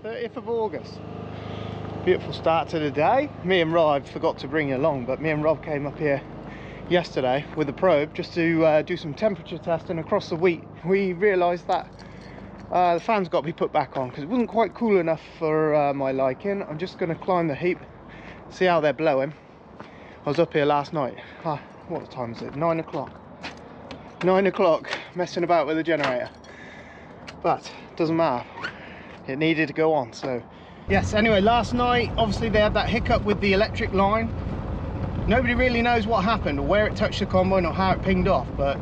30th of August. Beautiful start to the day. Me and Rob, forgot to bring you along, but me and Rob came up here yesterday with a probe just to do some temperature testing across the wheat. We realised that the fan's got to be put back on because it wasn't quite cool enough for my liking. I'm just going to climb the heap, see how they're blowing. I was up here last night. What time is it? 9 o'clock. 9 o'clock, messing about with the generator. But doesn't matter. It needed to go on. So yes. Anyway, last night obviously they had that hiccup with the electric line. Nobody really knows what happened or where it touched the combine or how it pinged off, but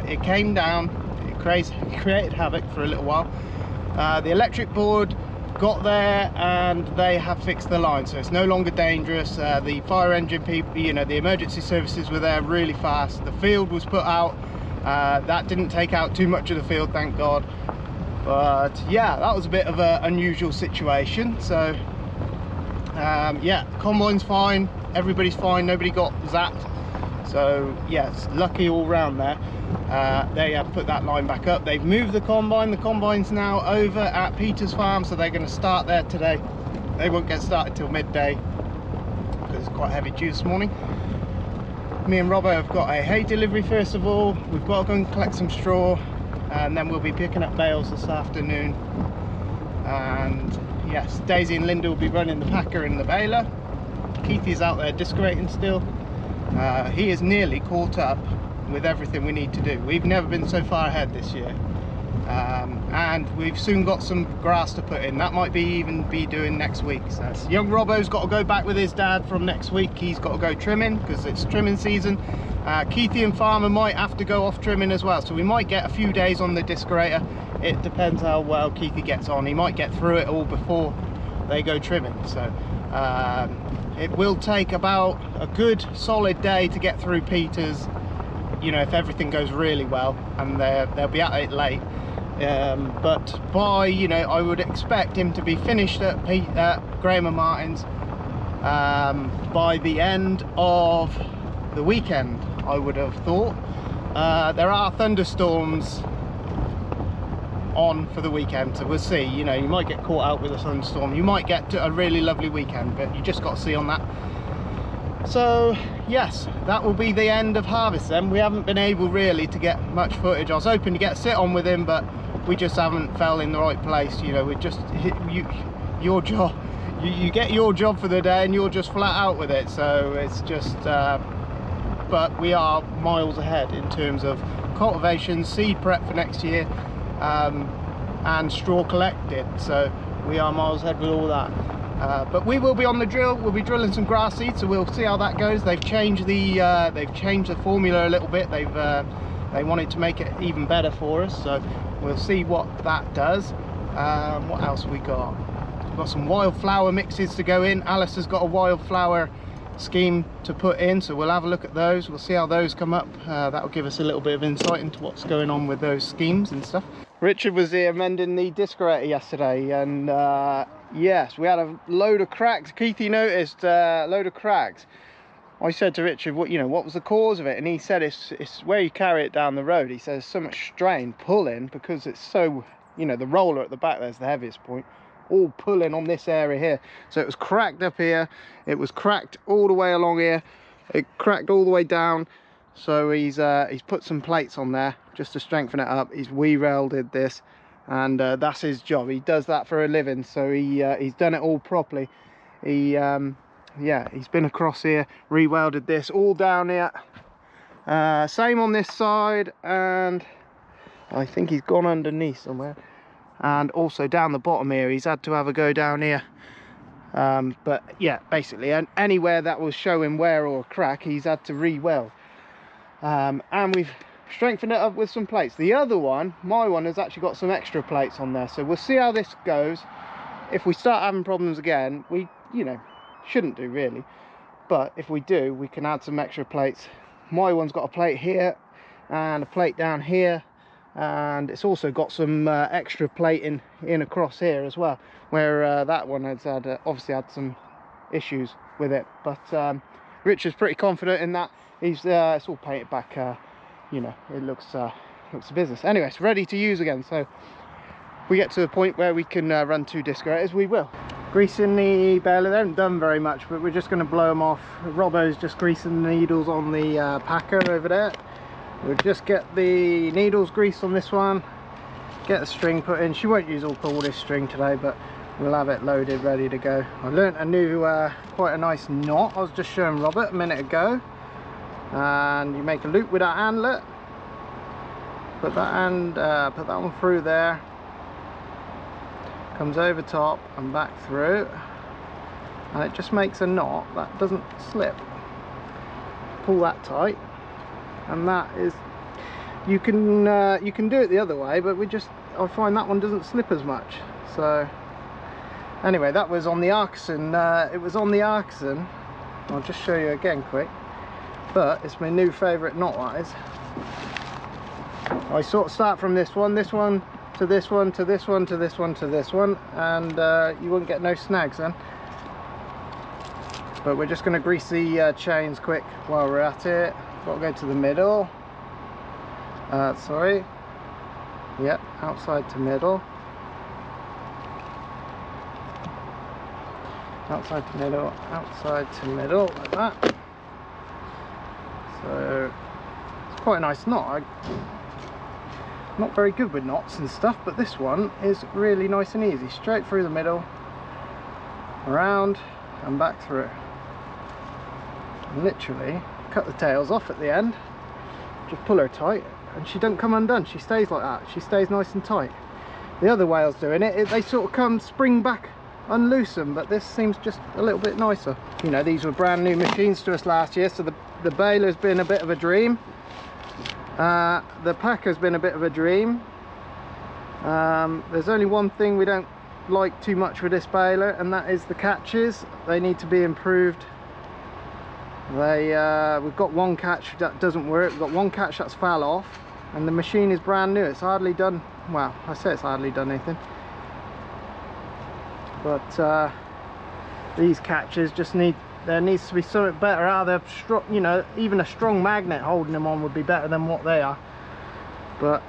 it came down. It created havoc for a little while. The electric board got there and they have fixed the line, so it's no longer dangerous. The fire engine people, you know, the emergency services were there really fast. The field was put out. That didn't take out too much of the field, thank God. But yeah, that was a bit of an unusual situation. So yeah, combine's fine, everybody's fine, nobody got zapped. So yes, lucky all round there. They have put that line back up. They've moved the combine's now over at Peter's farm, so they're going to start there today. They won't get started till midday because it's quite heavy dew this morning. Me and Robbo have got a hay delivery first of all. We've got to go and collect some straw, and then we'll be picking up bales this afternoon. And yes, Daisy and Linda will be running the packer and the baler. Keithy's out there discorating still. He is nearly caught up with everything we need to do. We've never been so far ahead this year. And we've soon got some grass to put in. That might be even be doing next week. So young Robbo's got to go back with his dad from next week. He's got to go trimming because it's trimming season. Keithy and Farmer might have to go off trimming as well, so we might get a few days on the discorator. It depends how well Keithy gets on. He might get through it all before they go trimming. So it will take about a good solid day to get through Peter's, you know, if everything goes really well, and they'll be at it late. But by, you know, I would expect him to be finished at Graham and Martin's by the end of the weekend, I would have thought. There are thunderstorms on for the weekend, so we'll see. You know, you might get caught out with a thunderstorm, you might get to a really lovely weekend, but you just got to see on that. So yes, that will be the end of harvest then. We haven't been able really to get much footage. I was hoping to get a sit on with him, but we just haven't fell in the right place. You know, we just hit your job, you get your job for the day and you're just flat out with it. So it's just but we are miles ahead in terms of cultivation, seed prep for next year, and straw collected. So we are miles ahead with all that. But we will be on the drill. We'll be drilling some grass seed, so we'll see how that goes. They've changed the formula a little bit. They wanted to make it even better for us, so we'll see what that does. What else have we got? We've got some wildflower mixes to go in. Alice has got a wildflower scheme to put in, so we'll have a look at those. We'll see how those come up. That will give us a little bit of insight into what's going on with those schemes and stuff. Richard was here mending the discorator yesterday, and yes, we had a load of cracks. Keithy noticed a load of cracks. I said to Richard, what was the cause of it? And he said it's where you carry it down the road. He says so much strain pulling because it's so, you know, the roller at the back there's the heaviest point, all pulling on this area here. So it was cracked up here, it was cracked all the way along here, it cracked all the way down. So he's put some plates on there just to strengthen it up. He's welded this, and that's his job. He does that for a living, so he's done it all properly. Yeah, he's been across here, re-welded this all down here. Same on this side, and I think he's gone underneath somewhere. And also down the bottom here, he's had to have a go down here. But yeah, basically, and anywhere that was showing wear or crack, he's had to re-weld. And we've strengthened it up with some plates. The other one, my one, has actually got some extra plates on there, so we'll see how this goes. If we start having problems again, we, you know, shouldn't do really, but if we do, we can add some extra plates. My one's got a plate here and a plate down here, and it's also got some extra plating in across here as well, where that one has had obviously had some issues with it. But Richard's pretty confident in that. He's it's all painted back, you know, it looks a business. Anyway, it's ready to use again, so we get to the point where we can run 2 disc graters, we will. Greasing the baler, they haven't done very much, but we're just going to blow them off. Robbo's just greasing the needles on the packer over there. We'll just get the needles greased on this one, get the string put in. She won't use all this string today, but we'll have it loaded, ready to go. I learnt a new, quite a nice knot. I was just showing Robert a minute ago. And you make a loop with that handlet. Put that one through there. Comes over top and back through. And it just makes a knot that doesn't slip. Pull that tight. And that is, you can do it the other way, but I find that one doesn't slip as much. So anyway, that was on the Arcusin. It was on the Arcusin. I'll just show you again quick. But it's my new favourite knot, that is. I sort of start from this one to this one, to this one, to this one, to this one, and you won't get no snags then. But we're just going to grease the chains quick while we're at it. Got to go to the middle. Sorry. Yep, outside to middle. Outside to middle, outside to middle, like that. So it's quite a nice knot. I'm not very good with knots and stuff, but this one is really nice and easy. Straight through the middle, around and back through. And literally cut the tails off at the end, just pull her tight, and she doesn't come undone. She stays like that. She stays nice and tight. The other whales doing it, they sort of come spring back, unloose them, but this seems just a little bit nicer. You know, these were brand new machines to us last year, so the baler's been a bit of a dream. The packer's been a bit of a dream. There's only one thing we don't like too much with this baler, and that is the catches. They need to be improved. We've got one catch that doesn't work. We've got one catch that's fell off, and the machine is brand new. It's hardly done, well, I say it's hardly done anything, but these catches just there needs to be something better out of there. You know, even a strong magnet holding them on would be better than what they are. But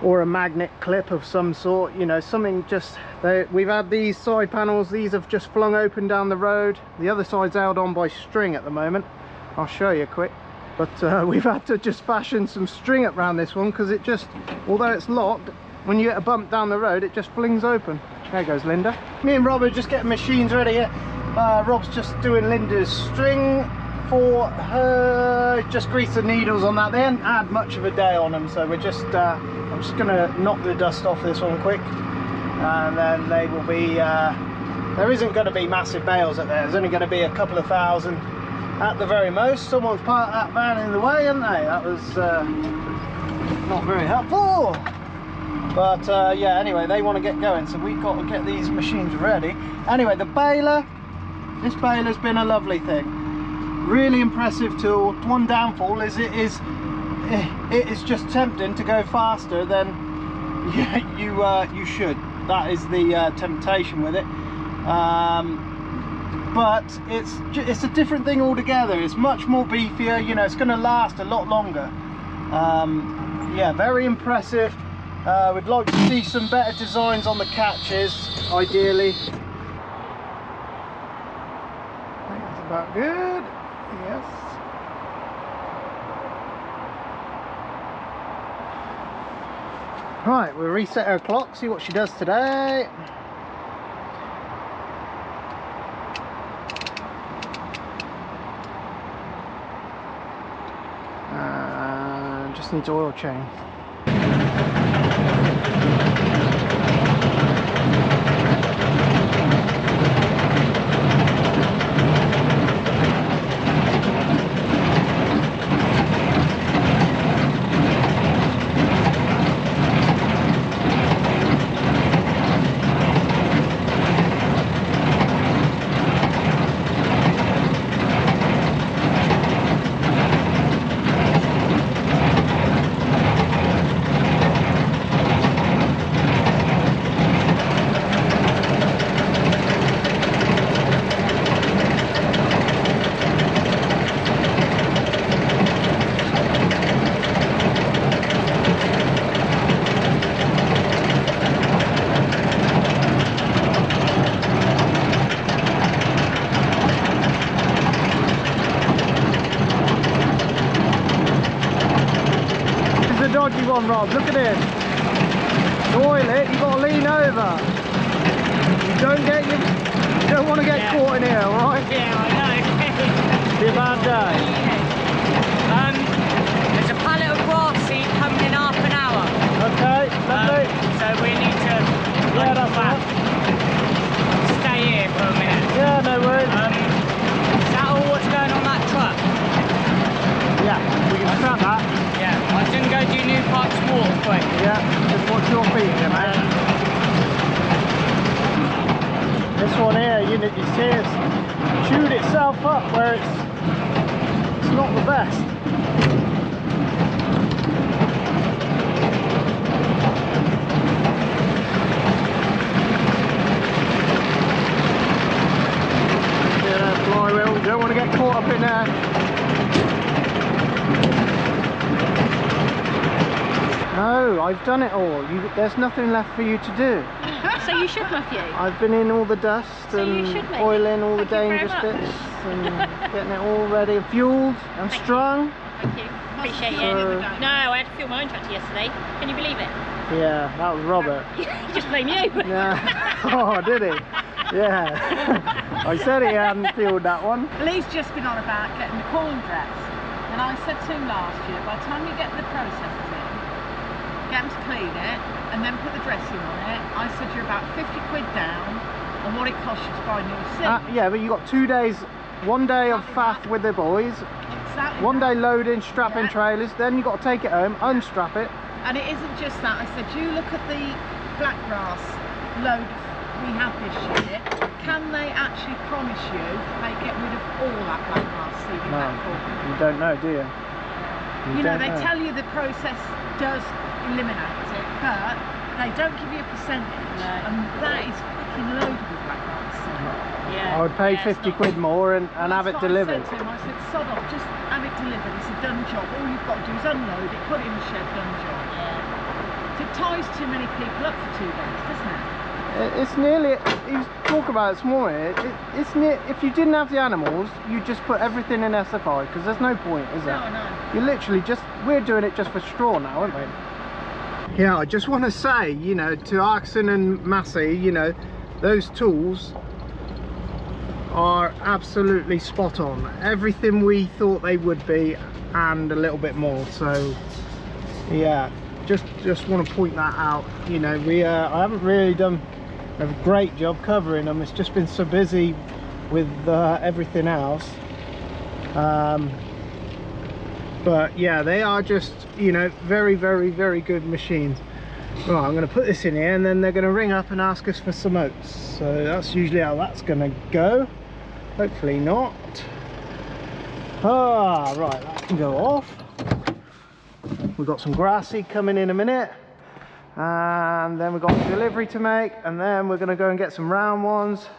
or a magnet clip of some sort, you know, something. Just we've had these side panels, these have just flung open down the road. The other side's held on by string at the moment. I'll show you quick. But we've had to just fashion some string up around this one, because it just, although it's locked, when you get a bump down the road it just flings open. There goes Linda. Me and Rob are just getting machines ready here. Rob's just doing Linda's string for her. Just grease the needles on that. They hadn't had much of a day on them, so we're just I'm just gonna knock the dust off this one quick, and then they will be there isn't going to be massive bales at there. There's only going to be a couple of thousand at the very most. Someone's parked that van in the way, haven't they? That was not very helpful. But yeah, anyway, they want to get going, so we've got to get these machines ready. Anyway, the baler, this baler's been a lovely thing. Really impressive tool. One downfall is it is just tempting to go faster than you should. That is the temptation with it. But it's a different thing altogether. It's much more beefier, you know, it's going to last a lot longer. Yeah, very impressive. We'd like to see some better designs on the catches, ideally. I think that's about good. Yes. Right, we'll reset our clock, see what she does today. Just needs oil change. on, Rob, look at him. To oil it, you've got to lean over. You don't want to get caught in here, alright? Yeah, I know. Be a bad day. There's a pallet of grass seed coming in half an hour. Okay, lovely. So we need to that's right. stay here for a minute. Yeah, no worries. Is that all what's going on that truck? Yeah, we can scrap that. Yeah, I was going to go do New Park's water quick. Yeah, just watch your feet here, mate. This one here, you see it's chewed itself up where it's not the best. Yeah, flywheel, you don't want to get caught up in there. No, I've done it all. There's nothing left for you to do. So you should, Matthew. I've been in all the dust and oiling all the dangerous bits and getting it all ready, fueled and strung. Thank you. Appreciate it. No, I had to fuel my own tractor yesterday. Can you believe it? Yeah, that was Robert. He just blamed you. Yeah. Oh, did he? Yeah. I said he hadn't fueled that one. Lee's just been on about getting the corn dress, and I said to him last year, by the time you get the processes in, get them to clean it and then put the dressing on it, I said you're about 50 quid down on what it costs you to buy new seats. Yeah, but you got 2 days, 1 day of faff with the boys, exactly. 1 day loading, strapping trailers, then you got to take it home, unstrap it. And it isn't just that. I said, you look at the black grass load we have this year, can they actually promise you they get rid of all that black grass seed in that corn? You don't know, do you? You know, they tell you the process does eliminate it, but they don't give you a percentage, and that is fucking loaded with black grass. I would pay 50 quid more and have it delivered. I said to him, I said, sod off, just have it delivered. It's a done job. All you've got to do is unload it, put it in the shed, done job. So it ties too many people up for 2 days, doesn't it? It's nearly, he was talking about it this morning, it's near, if you didn't have the animals, you just put everything in SFI, because there's no point, is there? No. You literally we're doing it just for straw now, aren't we? Yeah, I just want to say, you know, to Arcusin and Massey, you know, those tools are absolutely spot on. Everything we thought they would be, and a little bit more. So, yeah, just want to point that out. You know, I haven't really done a great job covering them. It's just been so busy with everything else. But yeah, they are just, you know, very, very, very good machines. Right, I'm going to put this in here and then they're going to ring up and ask us for some oats. So that's usually how that's going to go. Hopefully not. Right, that can go off. We've got some grass seed coming in a minute. And then we've got a delivery to make. And then we're going to go and get some round ones.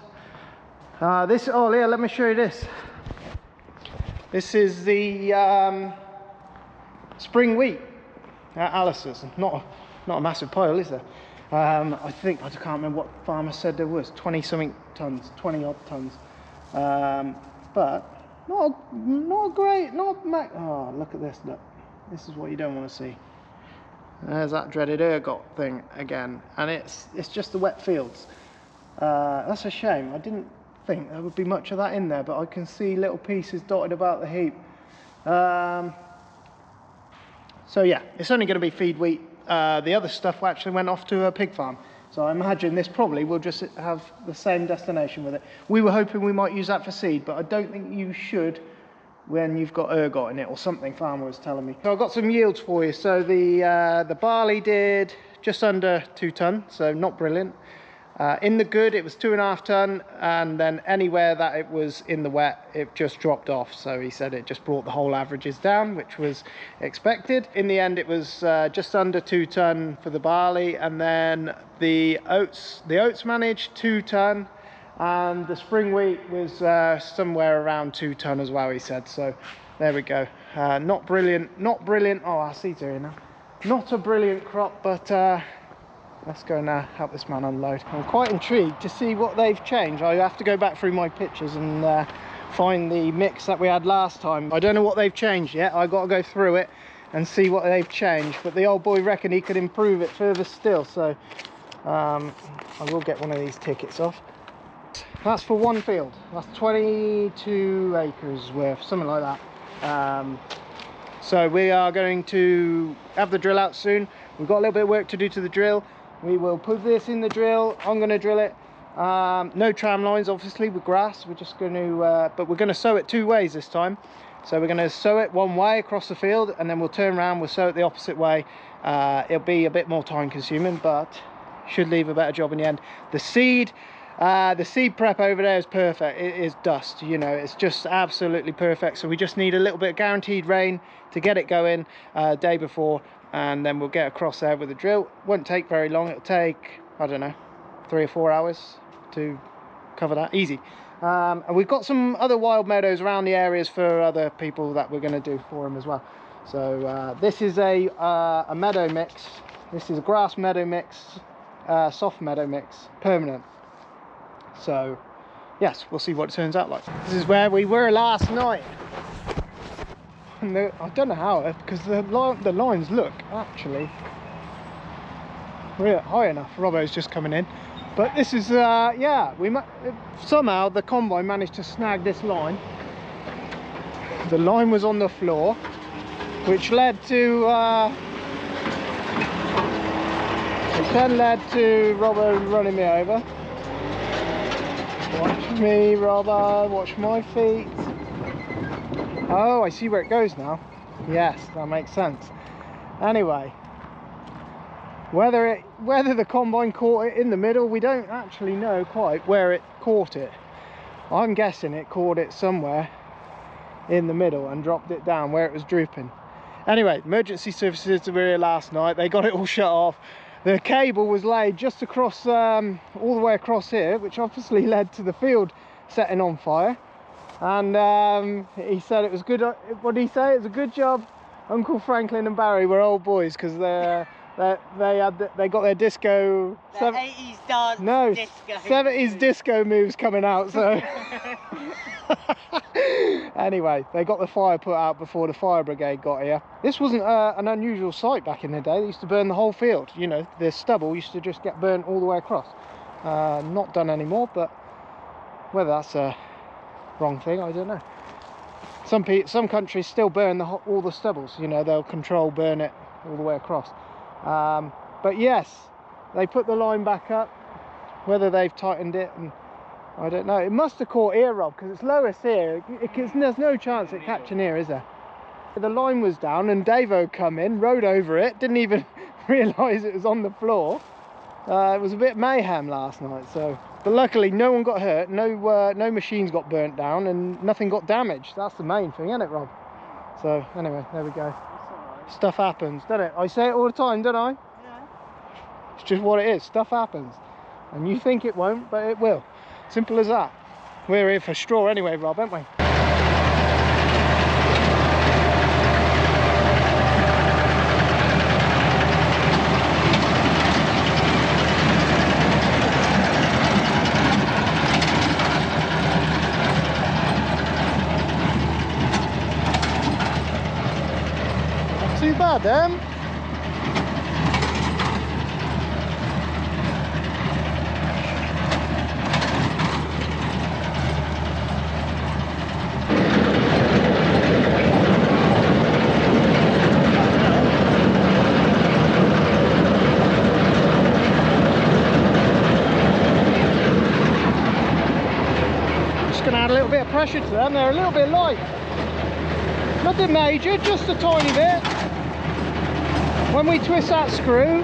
Oh, yeah, let me show you this. This is the spring wheat at Alice's. Not a massive pile, is there? I can't remember what farmer said there was. 20 something tons, 20 odd tons. But not great. Oh, look at this. Look, this is what you don't want to see. There's that dreaded ergot thing again, and it's just the wet fields. That's a shame. I didn't think there would be much of that in there, but I can see little pieces dotted about the heap. So yeah, it's only going to be feed wheat. The other stuff actually went off to a pig farm, so I imagine this probably will just have the same destination with it. We were hoping we might use that for seed, but I don't think you should when you've got ergot in it, or something farmer was telling me. So I've got some yields for you. So the barley did just under 2 ton, so not brilliant. In the good, it was 2.5 ton, and then anywhere that it was in the wet, it just dropped off. So he said it just brought the whole averages down, which was expected. In the end, it was just under 2 ton for the barley, and then the oats managed 2 ton, and the spring wheat was somewhere around 2 ton as well, he said. So there we go. Not brilliant. Oh, our seeds are here now. Not a brilliant crop, but let's go now help this man unload. I'm quite intrigued to see what they've changed. I have to go back through my pictures and find the mix that we had last time. I don't know what they've changed yet. I got to go through it and see what they've changed, but the old boy reckoned he could improve it further still, so I will get one of these tickets off. That's for one field. That's 22 acres worth, something like that. So we are going to have the drill out soon. We've got a little bit of work to do to the drill. We will put this in the drill. I'm going to drill it. No tram lines, obviously, with grass. We're just going to, but we're going to sow it 2 ways this time. So we're going to sow it one way across the field, and then we'll turn around, we'll sow it the opposite way. It'll be a bit more time consuming, but should leave a better job in the end. The seed prep over there is perfect. It is dust, you know, it's just absolutely perfect. So we just need a little bit of guaranteed rain to get it going day before, and then we'll get across there with the drill. Won't take very long. It'll take, I don't know, 3 or 4 hours to cover that, easy. And we've got some other wild meadows around the areas for other people that we're going to do for them as well. So this is a meadow mix. This is a grass meadow mix, soft meadow mix, permanent. So yes, we'll see what it turns out like. This is where we were last night. And I don't know how, because the lines look actually really high enough. Robbo's just coming in, but this is yeah, somehow the combine managed to snag this line. The line was on the floor, which led to it then led to Robbo running me over. Watch me, Robbo, watch my feet. Oh, I see where it goes now. Yes, that makes sense. Anyway, whether the combine caught it in the middle, we don't actually know quite where it caught it. I'm guessing it caught it somewhere in the middle and dropped it down where it was drooping. Anyway, emergency services were here last night. They got it all shut off. The cable was laid just across, all the way across here, which obviously led to the field setting on fire. And he said it was good. What did he say? It was a good job Uncle Franklin and Barry were old boys, because they got their disco, 80s dance, no, disco. 70s disco moves coming out. So anyway, they got the fire put out before the fire brigade got here. This wasn't an unusual sight back in the day. They used to burn the whole field. You know, the stubble used to just get burnt all the way across. Not done anymore, but whether that's a wrong thing, I don't know. Some countries still burn all the stubbles. You know, they'll burn it all the way across. But yes, they put the line back up. Whether they've tightened it, and I don't know. It must have caught here, Rob, because it's lowest here. There's no chance it catching here, is there? The line was down, and Davo come in, rode over it, didn't even realise it was on the floor. It was a bit mayhem last night. So, but luckily no one got hurt, no machines got burnt down, and nothing got damaged. That's the main thing, isn't it, Rob? So anyway, there we go. Stuff happens, doesn't it? I say it all the time, don't I? Yeah. It's just what it is. Stuff happens, and you think it won't, but it will. Simple as that. We're here for straw anyway, Rob, aren't we? Not too bad, then. Add a little bit of pressure to them. They're a little bit light, nothing major, just a tiny bit. When we twist that screw,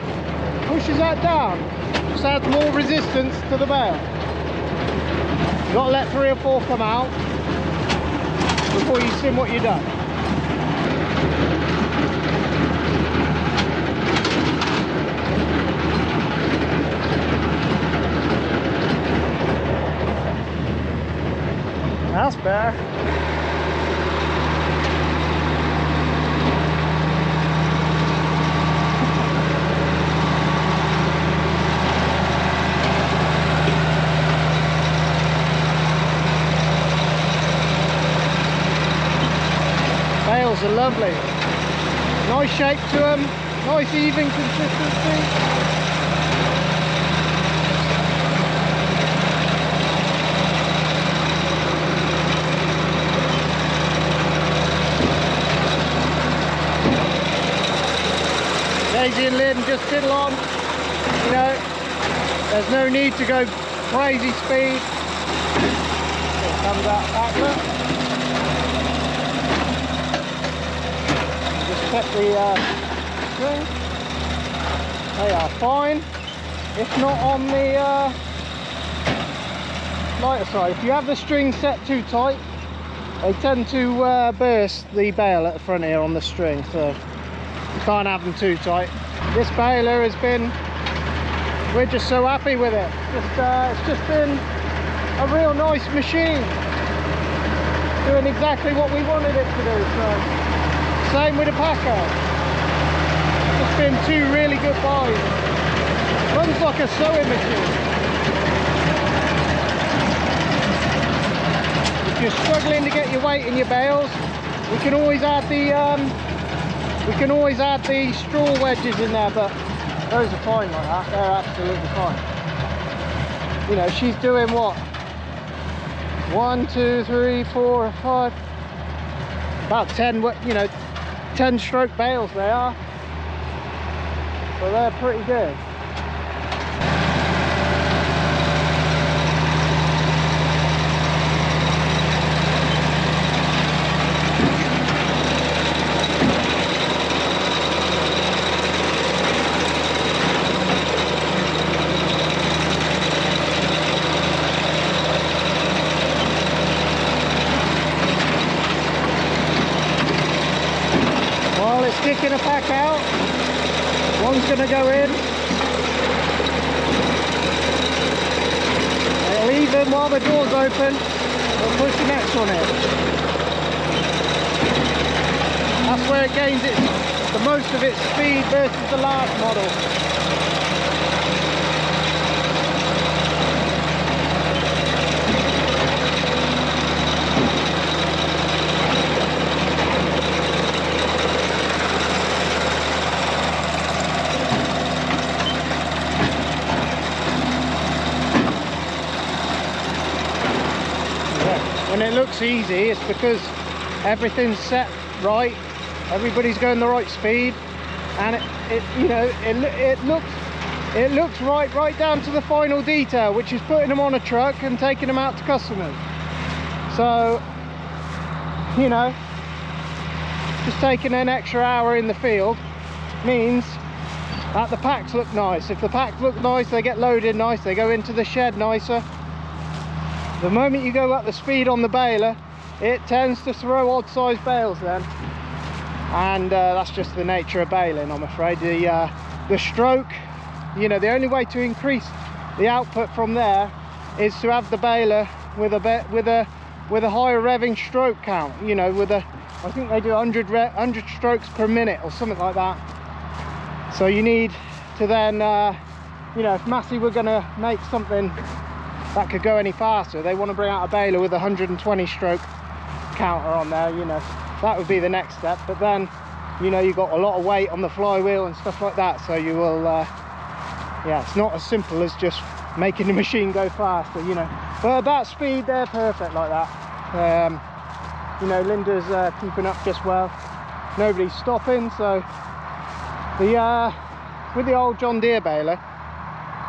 pushes that down, just adds more resistance to the bale. You've got to let 3 or 4 come out before you sim what you've done. That's better. Bales are lovely. Nice shape to them, nice even consistency. Daisy and Lynn just fiddle on, you know, there's no need to go crazy speed. Here comes that backlet. Just check the string. They are fine. If not on the lighter side, if you have the string set too tight, they tend to burst the bale at the front here on the string, so you can't have them too tight. This baler has been, we're just so happy with it. It's just been a real nice machine, doing exactly what we wanted it to do. So same with the packer. It's been two really good buys. Runs like a sewing machine. If you're struggling to get your weight in your bales, we can always add the straw wedges in there, but those are fine like that. They're absolutely fine. You know, she's doing what? 1, 2, 3, 4, 5, about 10, you know, 10 stroke bales they are. So they're pretty good. Kicking a pack out, one's going to go in. They'll leave them while the door's open, we'll push the next one in. That's where it gains the most of its speed versus the last model. When it looks easy, it's because everything's set right, everybody's going the right speed, and it looks right down to the final detail, which is putting them on a truck and taking them out to customers. So, you know, just taking an extra hour in the field means that the packs look nice. If the packs look nice, they get loaded nice, they go into the shed nicer. The moment you go up the speed on the baler, it tends to throw odd sized bales then, and that's just the nature of baling, I'm afraid. The stroke, you know, the only way to increase the output from there is to have the baler with a higher revving stroke count, you know, I think they do 100 strokes per minute or something like that. So you need to then, you know, if Massey were going to make something that could go any faster, they want to bring out a baler with a 120 stroke counter on there, you know, that would be the next step. But then, you know, you've got a lot of weight on the flywheel and stuff like that, so you will yeah, it's not as simple as just making the machine go faster, you know. But at that speed, they're perfect like that. You know, Linda's keeping up just well, nobody's stopping. So with the old John Deere baler,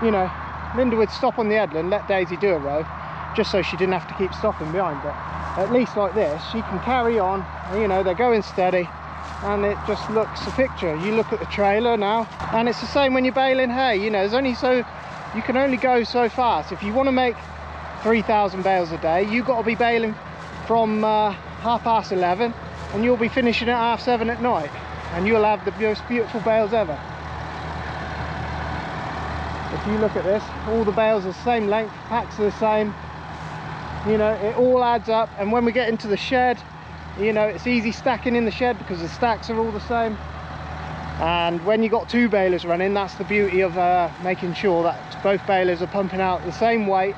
you know, Linda would stop on the headland, let Daisy do a row, just so she didn't have to keep stopping behind. But at least like this, she can carry on, you know, they're going steady, and it just looks a picture. You look at the trailer now, and it's the same when you're baling hay, you know, there's only you can only go so fast. If you want to make 3,000 bales a day, you've got to be baling from 11:30, and you'll be finishing at 7:30 at night, and you'll have the most beautiful bales ever. If you look at this, all the bales are the same length, packs are the same, you know, it all adds up. And when we get into the shed, you know, it's easy stacking in the shed because the stacks are all the same. And when you've got two balers running, that's the beauty of making sure that both balers are pumping out the same weight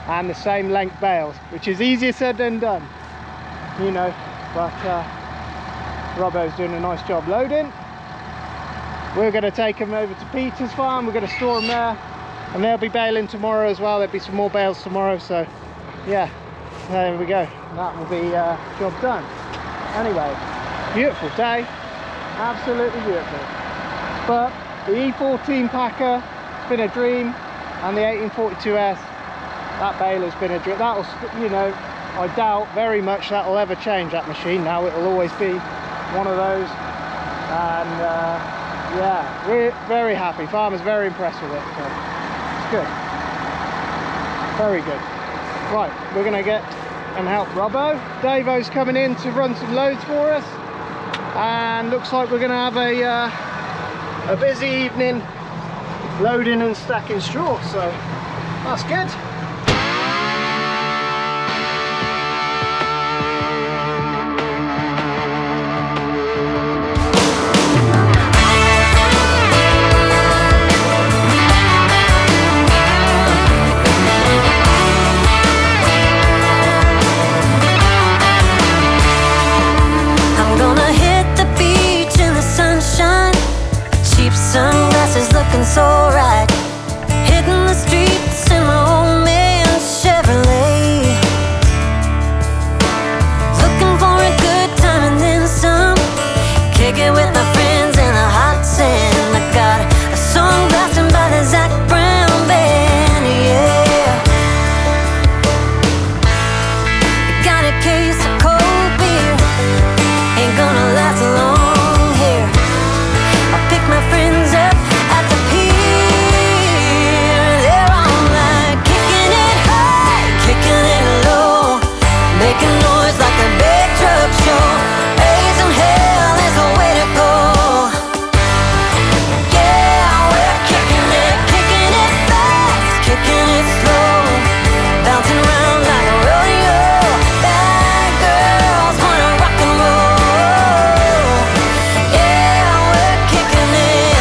and the same length bales, which is easier said than done, you know. But Robbo's doing a nice job loading. we're going to take them over to Peter's farm. We're going to store them there, and they'll be baling tomorrow as well. There'll be some more bales tomorrow, so yeah, there we go. That will be job done. Anyway, beautiful day, absolutely beautiful. But the E14 packer, it's been a dream, and the 1842S, that baler's been a dream. That'll, you know, I doubt very much that'll ever change, that machine. Now it'll always be one of those, and yeah, we're very happy. Farmer's very impressed with it, so it's good, very good. Right, we're going to get and help Robbo. Davo's coming in to run some loads for us, and looks like we're going to have a busy evening loading and stacking straw, so that's good. Sunglasses looking so right, hitting the streets in my old man Chevrolet, looking for a good time and then some, kick it with my friends in the hot sand. I got a song blasting by the Zach Brown band, yeah. Got a case of cold beer, ain't gonna last long here. I pick my friends up at the pier. They're all like kicking it high, kicking it low, making noise like a big truck show. Raising hell is the way to go. Yeah, we're kicking it fast, kicking it slow, bouncing around like a rodeo. Bad girls wanna rock and roll. Yeah, we're kicking it.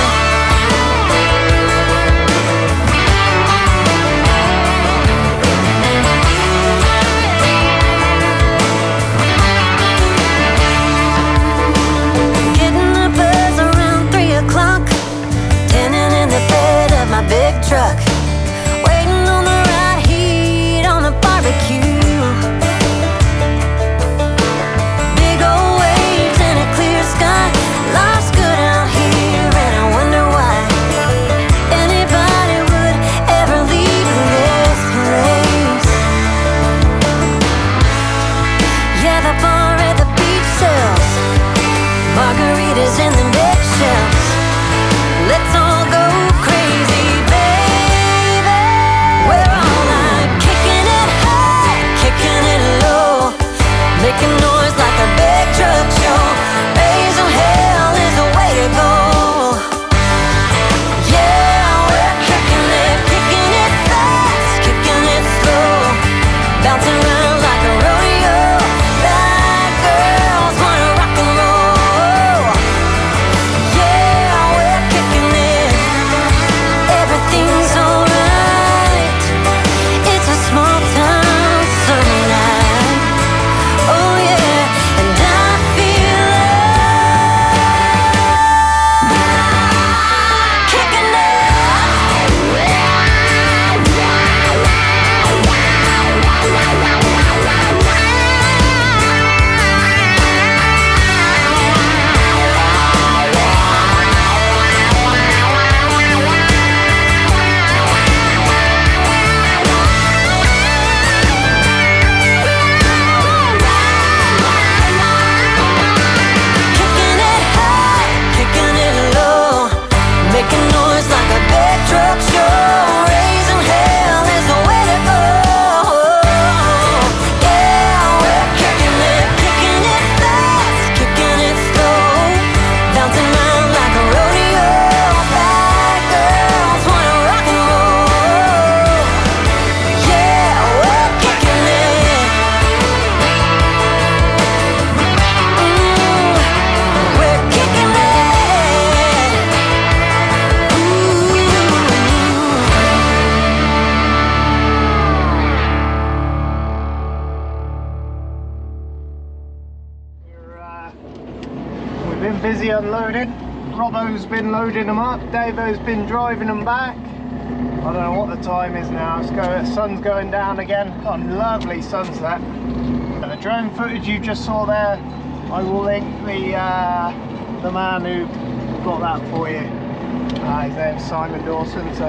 Getting a buzz around 3 o'clock, tanning in the bed of my big truck, waiting on the right heat on the barbecue. Big old waves and a clear sky, life's good out here, and I wonder why anybody would ever leave this place. Yeah, the bar at the beach sells margaritas in the big shelves. Let's all go crazy, baby. We're all like kicking it high, kicking it low, making noise like a big truck show. Raising hell is the way to go. Yeah, we're kicking it fast, kicking it slow, bouncing around like a rodeo. Bad girls wanna rock and roll. Yeah, we're kicking it. Everything's alright. It's a small town summer night. Oh yeah, and I feel kicking it. Kicking it high, kicking it low, making noise like a big truck show. Raising hell is the way to go. Yeah, we're kicking it fast, kicking it slow, bouncing around like a rodeo. Bad girls wanna rock and roll. Yeah, we're kicking it. We're kicking it. We've been busy unloading. Robbo's been loading them up, Davo's been driving them back. I don't know what the time is now. The sun's going down again. Got a lovely sunset. And the drone footage you just saw there, I will link the man who got that for you. His name's Simon Dawson, so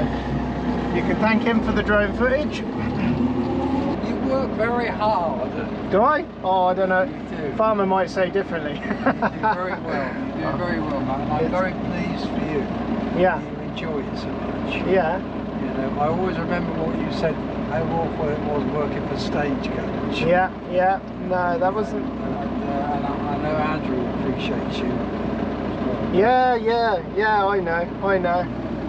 you can thank him for the drone footage. You work very hard. Do I? Oh, I don't know. You do. Farmer might say differently. You do very well. You do very well, man. And I'm very pleased for you. Yeah. You enjoy it so much. Yeah. You know, I always remember what you said, how awful it was working for Stagecoach. Yeah, yeah. No, that wasn't. And I know Andrew appreciates you. Yeah, I know.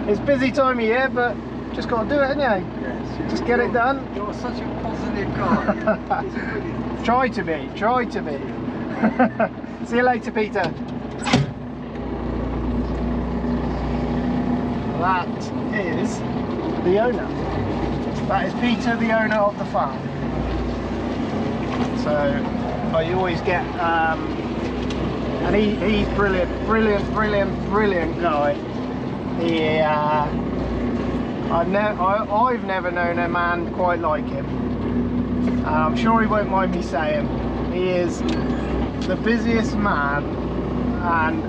It's busy time of year, but just got to do it, ain't you? Yes. Just get it done. You're such a positive guy. It's brilliant. Try to be. See you later, Peter. That is the owner. That is Peter, the owner of the farm. So I always get, and he's brilliant guy. He, I've never known a man quite like him. I'm sure he won't mind me saying. He is the busiest man, and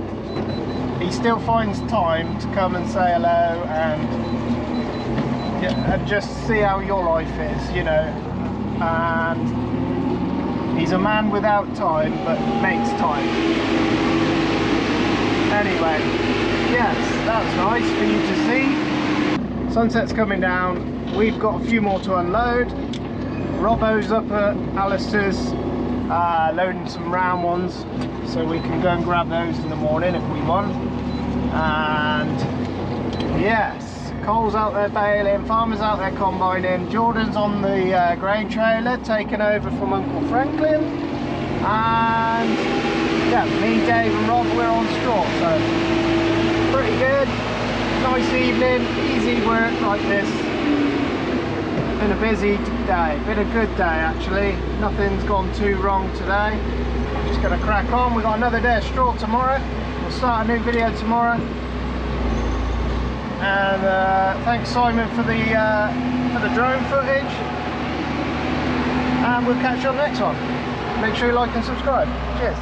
he still finds time to come and say hello and just see how your life is, you know. And he's a man without time, but makes time. Anyway, yes, that's nice for you to see. Sunset's coming down. We've got a few more to unload. Robbo's up at Alistair's loading some round ones, so we can go and grab those in the morning if we want. And yes, Cole's out there baling, Farmer's out there combining, Jordan's on the grain trailer taking over from Uncle Franklin, and yeah, me, Dave and Rob, we're on straw, so pretty good. Nice evening, easy work like this. Been a busy day, been a good day actually. Nothing's gone too wrong today. Just gonna crack on. We've got another day of straw tomorrow. We'll start a new video tomorrow. And thanks Simon for the drone footage. And we'll catch you on the next one. Make sure you like and subscribe. Cheers.